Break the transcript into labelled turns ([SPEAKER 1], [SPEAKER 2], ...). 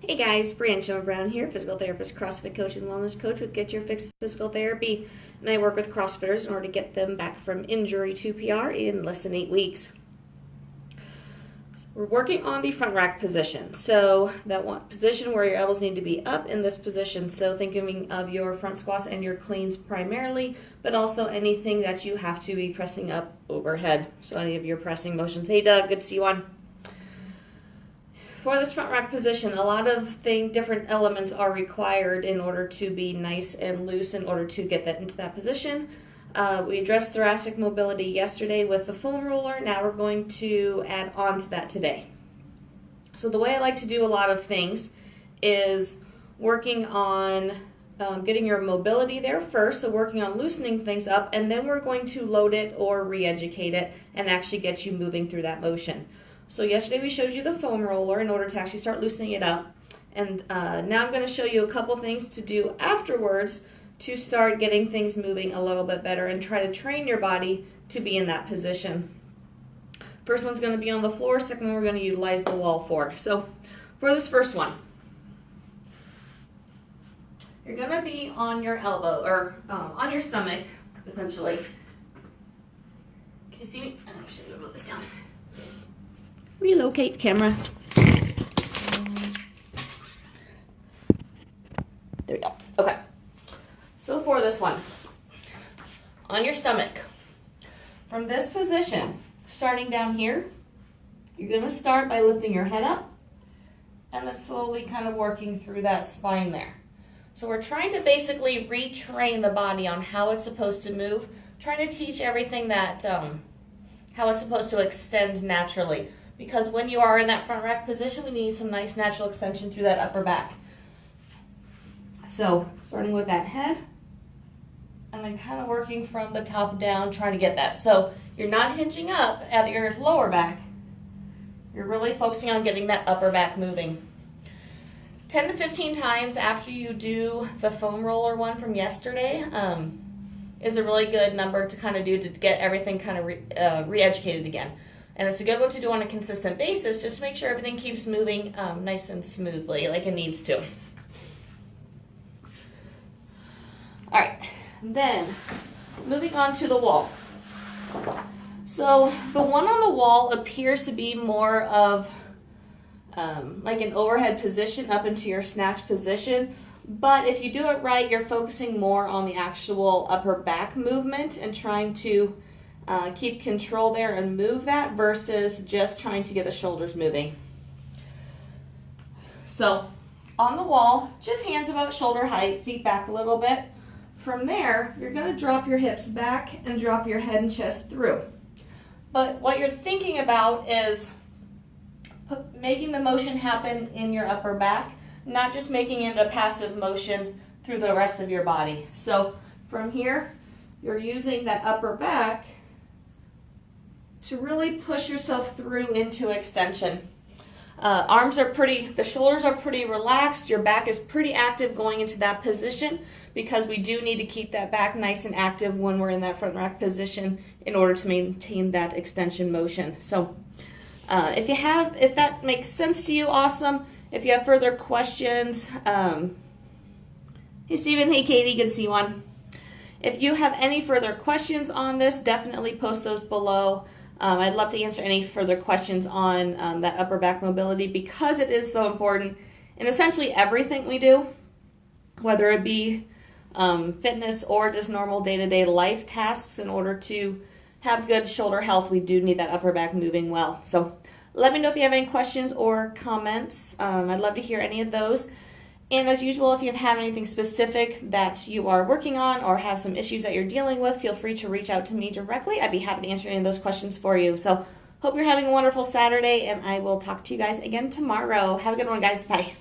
[SPEAKER 1] Hey guys, Brancho Brown here, physical therapist, CrossFit coach, and wellness coach with Get Your Fix Physical Therapy. And I work with CrossFitters in order to get them back from injury to PR in less than 8 weeks. We're working on the front rack position. So that one position where your elbows need to be up in this position. So thinking of your front squats and your cleans primarily, but also anything that you have to be pressing up overhead. So any of your pressing motions. Hey Doug, good to see you on. For this front rack position, a lot of different elements are required in order to be nice and loose in order to get that into that position. We addressed thoracic mobility yesterday with the foam roller. Now we're going to add on to that today. So the way I like to do a lot of things is working on getting your mobility there first, so working on loosening things up, and then we're going to load it or re-educate it and actually get you moving through that motion. So yesterday we showed you the foam roller in order to actually start loosening it up. And now I'm going to show you a couple things to do afterwards to start getting things moving a little bit better and try to train your body to be in that position. First one's going to be on the floor, second one we're going to utilize the wall for. So for this first one, you're going to be on your elbow, or on your stomach, essentially. Can you see me? I'm just going to move this down. Relocate camera. There we go. Okay. So for this one, on your stomach, from this position, starting down here, you're going to start by lifting your head up and then slowly kind of working through that spine there. So we're trying to basically retrain the body on how it's supposed to move, trying to teach everything that, how it's supposed to extend naturally. Because when you are in that front rack position, we need some nice natural extension through that upper back. So starting with that head, and then kind of working from the top down, trying to get that. So you're not hinging up at your lower back. You're really focusing on getting that upper back moving. 10 to 15 times after you do the foam roller one from yesterday is a really good number to kind of do to get everything kind of re-educated again. And it's a good one to do on a consistent basis, just to make sure everything keeps moving nice and smoothly like it needs to. All right, then moving on to the wall. So the one on the wall appears to be more of like an overhead position up into your snatch position. But if you do it right, you're focusing more on the actual upper back movement and trying to keep control there and move that versus just trying to get the shoulders moving. So on the wall, just hands about shoulder height, feet back a little bit. From there, you're going to drop your hips back and drop your head and chest through. But what you're thinking about is making the motion happen in your upper back, not just making it a passive motion through the rest of your body. So from here, you're using that upper back to really push yourself through into extension. The shoulders are pretty relaxed, your back is pretty active going into that position because we do need to keep that back nice and active when we're in that front rack position in order to maintain that extension motion. So if that makes sense to you, awesome. If you have further questions, hey Stephen, hey Katie, good to see you on. If you have any further questions on this, definitely post those below. I'd love to answer any further questions on that upper back mobility because it is so important in essentially everything we do, whether it be fitness or just normal day-to-day life tasks. In order to have good shoulder health, we do need that upper back moving well. So let me know if you have any questions or comments. I'd love to hear any of those. And as usual, if you have anything specific that you are working on or have some issues that you're dealing with, feel free to reach out to me directly. I'd be happy to answer any of those questions for you. So hope you're having a wonderful Saturday, and I will talk to you guys again tomorrow. Have a good one, guys. Bye.